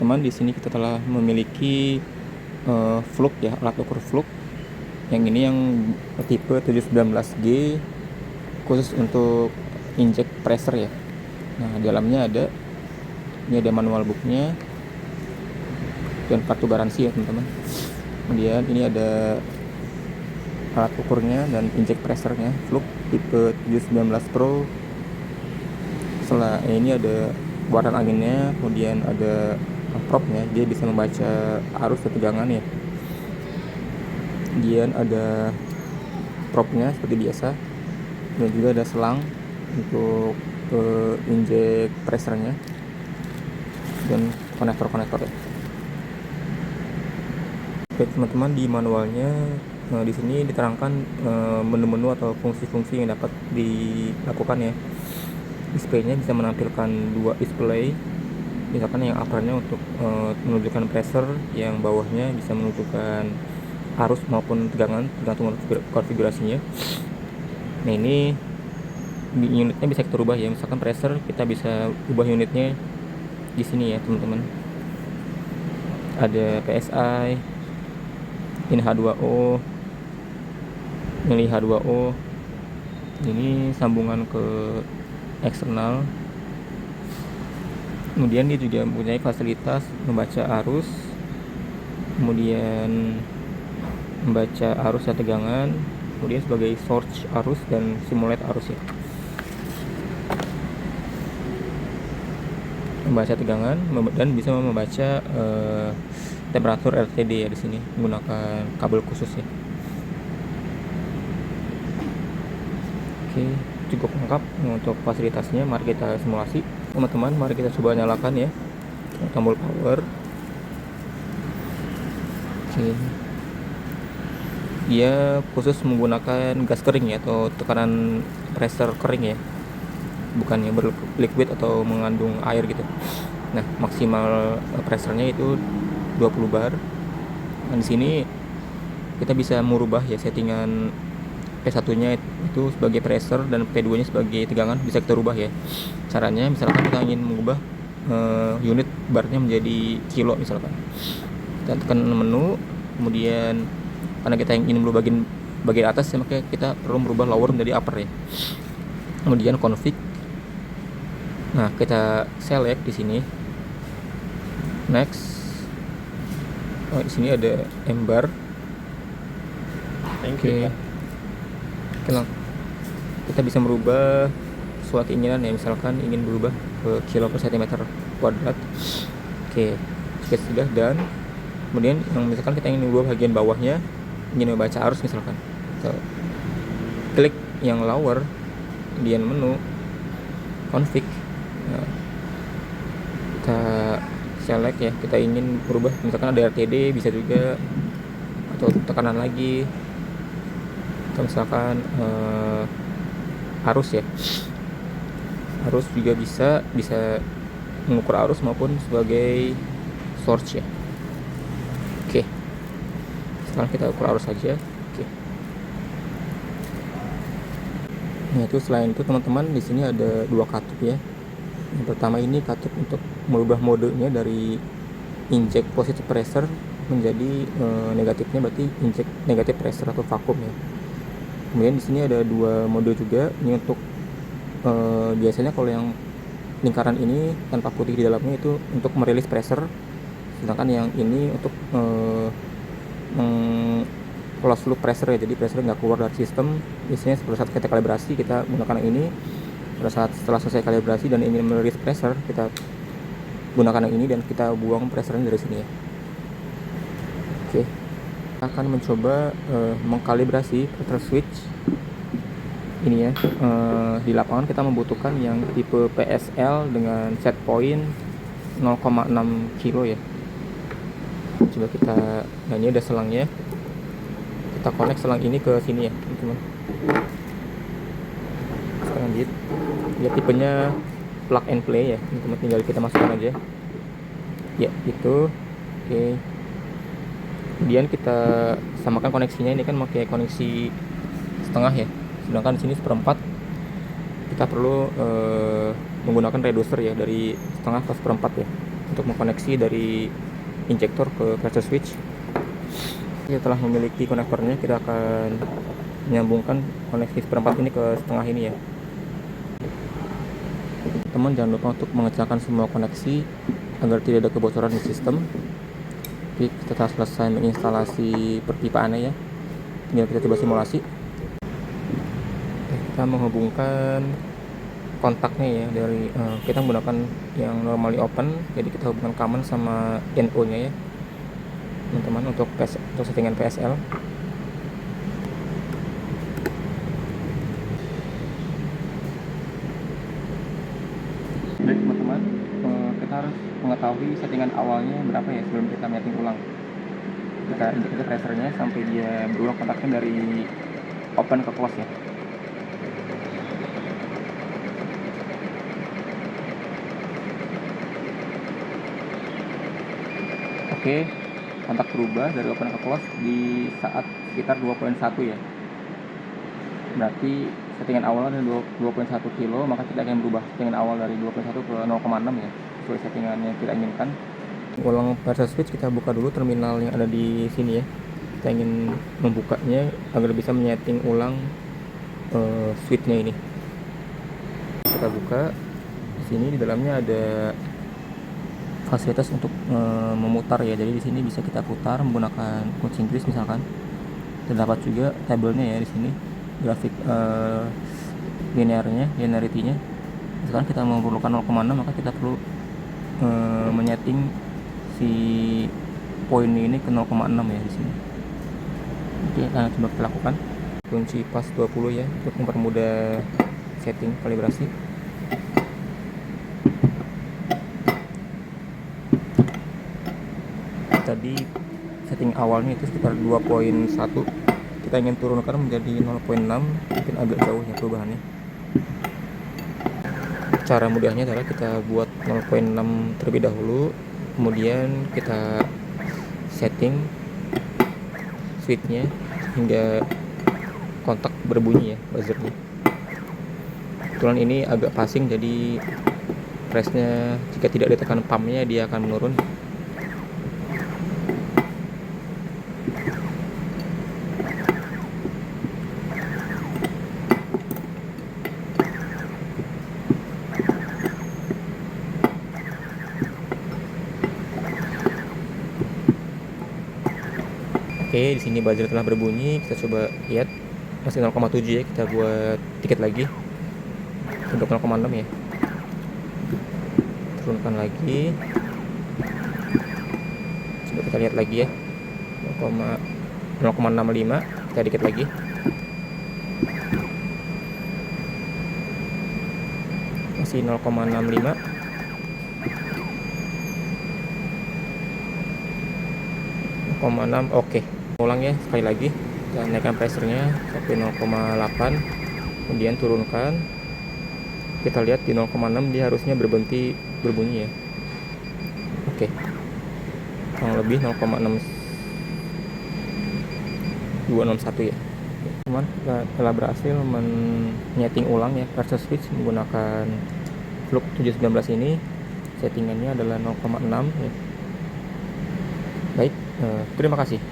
teman-teman, di sini kita telah memiliki fluk ya, alat ukur fluk. Yang ini yang tipe 719G, khusus untuk inject pressure ya. Nah, di dalamnya ini ada manual booknya dan kartu garansi ya teman-teman. Kemudian ini ada alat ukurnya dan inject pressure-nya, fluk tipe 719 Pro. Setelah ini ada buatan anginnya, kemudian ada propnya, dia bisa membaca arus dan tegangan ya. Kemudian ada propnya seperti biasa, dan juga ada selang untuk inject pressure-nya dan konektor-konektor ya. Oke teman-teman, di manualnya di sini diterangkan menu-menu atau fungsi-fungsi yang dapat dilakukan ya. Displaynya bisa menampilkan dua display, misalkan yang uppernya untuk menunjukkan pressure, yang bawahnya bisa menunjukkan arus maupun tegangan tergantung konfigurasinya. Nah, ini unitnya bisa kita rubah ya, misalkan pressure kita bisa ubah unitnya di sini ya teman-teman. Ada PSI, in H2O, mili H2O. Ini sambungan ke eksternal. Kemudian dia juga mempunyai fasilitas membaca arus, kemudian membaca arus dan tegangan, kemudian sebagai source arus dan simulate arus ya. Membaca tegangan dan bisa membaca temperatur RTD ya di sini menggunakan kabel khusus ya. Oke, cukup lengkap untuk fasilitasnya. Mari kita simulasi teman-teman, mari kita coba nyalakan ya tombol power. Oke, dia khusus menggunakan gas kering ya, atau tekanan pressure kering ya, bukannya berliquid atau mengandung air gitu. Nah, maksimal pressure-nya itu 20 bar. Nah, di sini kita bisa merubah ya settingan P1-nya itu sebagai pressure dan P2-nya sebagai tegangan, bisa kita rubah ya. Caranya misalkan kita ingin mengubah unit barnya menjadi kilo misalkan. Kita tekan menu, kemudian karena kita ingin merubah bagian atas ya, maka kita perlu merubah lower menjadi upper ya. Kemudian config. Nah, kita select di sini. Next. Oh, di sini ada M-bar. Oke. Kita bisa merubah sesuai keinginan ya, misalkan ingin berubah ke kilo per centimeter kuadrat. Oke, jika sudah dan kemudian yang misalkan kita ingin merubah bagian bawahnya, ingin membaca arus misalkan, so, klik yang lower, kemudian menu config. Nah, kita select ya, kita ingin berubah misalkan ada RTD, bisa juga, atau tekanan lagi, atau misalkan arus ya, arus juga bisa mengukur arus maupun sebagai source ya. Oke, sekarang kita ukur arus saja. Oke. Nah, itu selain itu teman-teman, di sini ada dua katup ya. Yang pertama ini katup untuk merubah modenya dari inject positive pressure menjadi negatifnya, berarti inject negative pressure atau vakum ya. Kemudian di sini ada dua mode juga. Ini untuk biasanya kalau yang lingkaran ini tanpa putih di dalamnya itu untuk merilis pressure, sedangkan yang ini untuk close loop pressure ya, jadi pressure nggak keluar dari sistem. Biasanya pada saat kita kalibrasi kita menggunakan ini. Pada saat setelah selesai kalibrasi dan ingin merilis pressure, kita gunakan yang ini dan kita buang pressure-nya dari sini ya. Oke, kita akan mencoba mengkalibrasi pressure switch ini ya. Di lapangan kita membutuhkan yang tipe PSL dengan set point 0,6 kilo ya. Coba kita, nah ini ada selangnya, kita connect selang ini ke sini ya teman-teman. Sekarang dia tipenya plug and play ya teman-teman, tinggal kita masukkan aja ya gitu. Oke, kemudian kita samakan koneksinya. Ini kan pakai koneksi setengah ya, sedangkan di sini 1/4. Kita perlu menggunakan reducer ya, dari setengah ke 1/4 ya. untuk mengkoneksi dari injektor ke pressure switch. Setelah memiliki konektornya, kita akan menyambungkan koneksi seperempat ini ke setengah ini ya. Teman jangan lupa untuk mengecahkan semua koneksi agar tidak ada kebocoran di sistem. Jadi kita telah selesai menginstalasi perpipaannya ya, tinggal kita coba simulasi. Kita menghubungkan kontaknya ya dari kita menggunakan yang normally open, jadi kita hubungkan common sama NO nya ya teman-teman untuk settingan PSL. Baik teman-teman, kita harus mengetahui settingan awalnya berapa ya sebelum kita menyeting ulang. Kita indikasi pressernya sampai dia berulang kontaknya dari open ke close ya. Oke, kontak berubah dari open ke close di saat sekitar 2.1 ya. Berarti settingan awalnya dari 2.1 kilo, maka kita akan berubah settingan awal dari 2.1 ke 0,6 ya, sesuai settingan yang kita inginkan. Ulang pressure switch, kita buka dulu terminal yang ada di sini ya. Kita ingin membukanya agar bisa menyeting ulang switchnya ini. Kita buka di sini, di dalamnya ada fasilitas untuk memutar ya. Jadi di sini bisa kita putar menggunakan kunci Inggris misalkan. Terdapat juga tabelnya ya di sini, grafik linearity-nya. Misalkan kita memerlukan 0,6, maka kita perlu menyeting si poin ini ke 0,6 ya di sini. Oke, coba kita lakukan. Kunci pas 20 ya untuk mempermudah setting kalibrasi. Tadi setting awalnya itu sekitar 2.1, kita ingin turunkan menjadi 0.6, mungkin agak jauh ya perubahannya. Cara mudahnya adalah kita buat 0.6 terlebih dahulu, kemudian kita setting switchnya hingga kontak berbunyi ya, buzzernya. Kebetulan ini agak passing, jadi pressnya jika tidak ditekan pumpnya dia akan menurun. Oke, di sini buzzer telah berbunyi. Kita coba lihat, masih 0,7 ya. Kita buat dikit lagi untuk 0,6 ya. Turunkan lagi. Coba kita lihat lagi ya. 0,65. Kita dikit lagi. Masih 0,65. 0,6. Oke. Ulang ya sekali lagi, kita naikkan pressernya sampai 0,8, kemudian turunkan. Kita lihat di 0,6 dia harusnya berhenti berbunyi ya. Oke, kurang lebih 0,6261 ya teman. Kita telah berhasil menyeting ulang ya pressure switch menggunakan Fluke 719 ini. Settingannya adalah 0,6 ya. Baik, terima kasih.